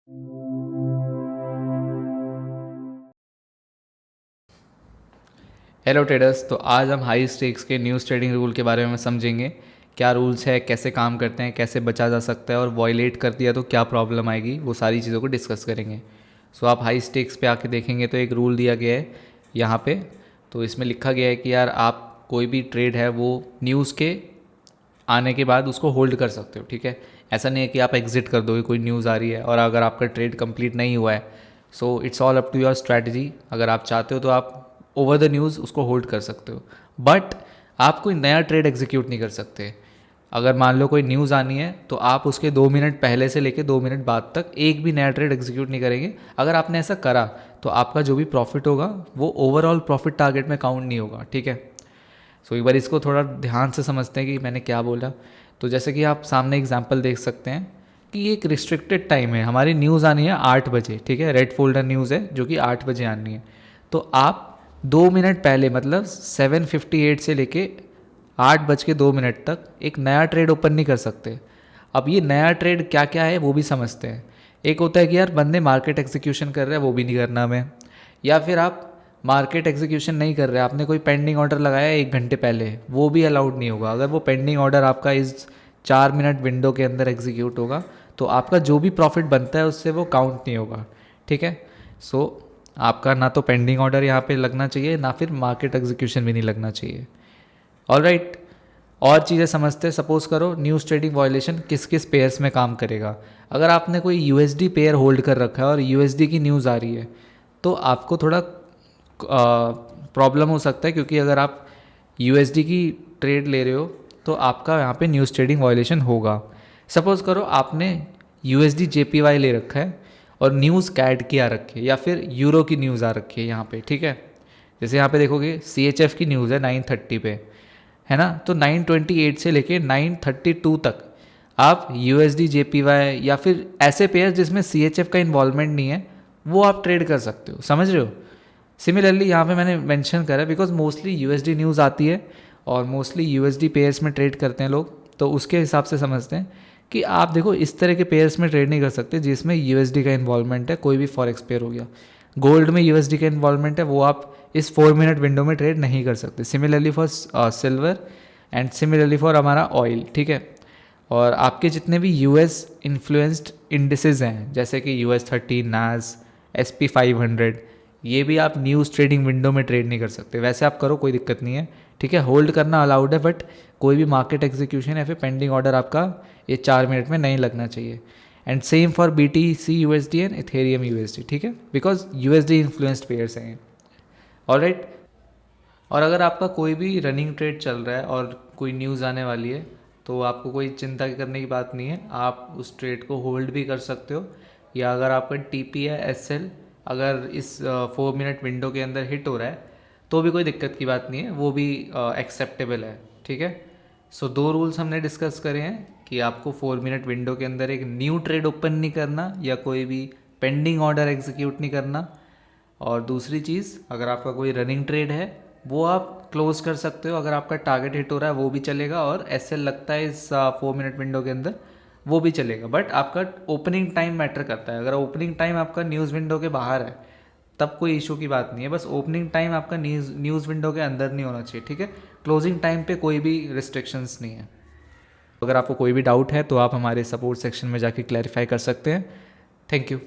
Hello traders. तो आज हम हाई स्टेक्स के न्यूज़ ट्रेडिंग रूल के बारे में समझेंगे। क्या रूल्स है, कैसे काम करते हैं, कैसे बचा जा सकता है और वॉयलेट कर दिया तो क्या प्रॉब्लम आएगी, वो सारी चीज़ों को डिस्कस करेंगे। सो आप हाई स्टेक्स पे आके देखेंगे तो एक रूल दिया गया है यहाँ पे। तो इसमें लिखा गया है कि यार आप कोई भी ट्रेड है वो न्यूज़ के आने के बाद उसको होल्ड कर सकते हो, ठीक है। ऐसा नहीं है कि आप एग्जिट कर दोगे, कोई न्यूज़ आ रही है और अगर आपका ट्रेड कंप्लीट नहीं हुआ है, so it's all up to your strategy. अगर आप चाहते हो तो आप ओवर द न्यूज़ उसको होल्ड कर सकते हो, बट आप कोई नया ट्रेड एग्जीक्यूट नहीं कर सकते। अगर मान लो कोई न्यूज़ आनी है तो आप उसके 2 मिनट पहले से लेके 2 मिनट बाद तक एक भी नया ट्रेड एग्जीक्यूट नहीं करेंगे। अगर आपने ऐसा करा तो आपका जो भी प्रॉफिट होगा वो ओवरऑल प्रॉफिट टारगेट में काउंट नहीं होगा, ठीक है। सो एक बार इसको थोड़ा ध्यान से समझते हैं कि मैंने क्या बोला। तो जैसे कि आप सामने एग्जांपल देख सकते हैं कि ये एक रिस्ट्रिक्टेड टाइम है, हमारी न्यूज़ आनी है 8 बजे, ठीक है। रेड फोल्डर न्यूज़ है जो कि 8 बजे आनी है। तो आप 2 मिनट पहले मतलब 7:58 से लेके 8:02 तक एक नया ट्रेड ओपन नहीं कर सकते। अब ये नया ट्रेड क्या क्या है वो भी समझते हैं। एक होता है कि यार बंदे मार्केट एग्जीक्यूशन कर रहे हैं, वो भी नहीं करना हमें। या फिर आप मार्केट एग्जीक्यूशन नहीं कर रहे, आपने कोई पेंडिंग ऑर्डर लगाया 1 घंटे पहले, वो भी अलाउड नहीं होगा। अगर वो पेंडिंग ऑर्डर आपका इस 4 मिनट विंडो के अंदर एग्जीक्यूट होगा तो आपका जो भी प्रॉफिट बनता है उससे वो काउंट नहीं होगा, ठीक है। सो आपका ना तो पेंडिंग ऑर्डर यहाँ पे लगना चाहिए, ना फिर मार्केट एग्जीक्यूशन भी नहीं लगना चाहिए। ऑल राइट, और चीज़ें समझते हैं। सपोज करो न्यूज़ ट्रेडिंग वायलेशन किस किस पेयर्स में काम करेगा। अगर आपने कोई यूएसडी पेयर होल्ड कर रखा है और यूएसडी की न्यूज़ आ रही है तो आपको थोड़ा प्रॉब्लम हो सकता है, क्योंकि अगर आप यूएसडी की ट्रेड ले रहे हो तो आपका यहाँ पे न्यूज़ ट्रेडिंग वायलेशन होगा। सपोज़ करो आपने यूएसडी जेपीवाई ले रखा है और न्यूज़ कैड की आ रखी है या फिर यूरो की न्यूज़ आ रखी है यहाँ पे, ठीक है। जैसे यहाँ पे देखोगे CHF की न्यूज़ है 9:30 पे, है ना। तो 9:28 से लेके 9:32 तक आप USD JPY या फिर ऐसे पेयर जिसमें CHF का इन्वॉल्वमेंट नहीं है वो आप ट्रेड कर सकते हो, समझ रहे हो। सिमिलरली यहाँ पे मैंने मेंशन करा बिकॉज मोस्टली USD न्यूज़ आती है और मोस्टली USD पेयर्स में ट्रेड करते हैं लोग, तो उसके हिसाब से समझते हैं कि आप देखो इस तरह के पेयर्स में ट्रेड नहीं कर सकते जिसमें USD का इन्वॉल्वमेंट है। कोई भी फॉरेक्स पेयर हो गया, गोल्ड में USD का इन्वॉल्वमेंट है, वो आप इस 4 मिनट विंडो में ट्रेड नहीं कर सकते। Similarly for silver and similarly for हमारा ऑयल, ठीक है। और आपके जितने भी US इन्फ्लुएंस्ड इंडिसेस हैं जैसे कि US30, नाज, SP500, ये भी आप न्यूज़ ट्रेडिंग विंडो में ट्रेड नहीं कर सकते। वैसे आप करो, कोई दिक्कत नहीं है, ठीक है। होल्ड करना अलाउड है, बट कोई भी मार्केट एग्जीक्यूशन या फिर पेंडिंग ऑर्डर आपका ये 4 मिनट में नहीं लगना चाहिए। And same for BTC USD and Ethereum USD, ठीक है, बिकॉज USD इन्फ्लुएंस्ड पेयर्स हैं। All right. और अगर आपका कोई भी रनिंग ट्रेड चल रहा है और कोई न्यूज़ आने वाली है तो आपको कोई चिंता करने की बात नहीं है, आप उस ट्रेड को होल्ड भी कर सकते हो। या अगर आपका TP है SL अगर इस 4 मिनट विंडो के अंदर हिट हो रहा है तो भी कोई दिक्कत की बात नहीं है, वो भी एक्सेप्टेबल है, ठीक है। सो 2 रूल्स हमने डिस्कस करे हैं कि आपको 4 मिनट विंडो के अंदर एक न्यू ट्रेड ओपन नहीं करना या कोई भी पेंडिंग ऑर्डर एग्जीक्यूट नहीं करना। और दूसरी चीज़, अगर आपका कोई रनिंग ट्रेड है वो आप क्लोज कर सकते हो, अगर आपका टारगेट हिट हो रहा है वो भी चलेगा और SL लगता है इस 4 मिनट विंडो के अंदर वो भी चलेगा। बट आपका ओपनिंग टाइम मैटर करता है। अगर ओपनिंग टाइम आपका न्यूज़ विंडो के बाहर है तब कोई इशू की बात नहीं है, बस ओपनिंग टाइम आपका न्यूज़ विंडो के अंदर नहीं होना चाहिए, ठीक है। क्लोजिंग टाइम पे कोई भी रिस्ट्रिक्शंस नहीं है। अगर आपको कोई भी डाउट है तो आप हमारे सपोर्ट सेक्शन में जाके क्लैरिफाई कर सकते हैं। Thank you.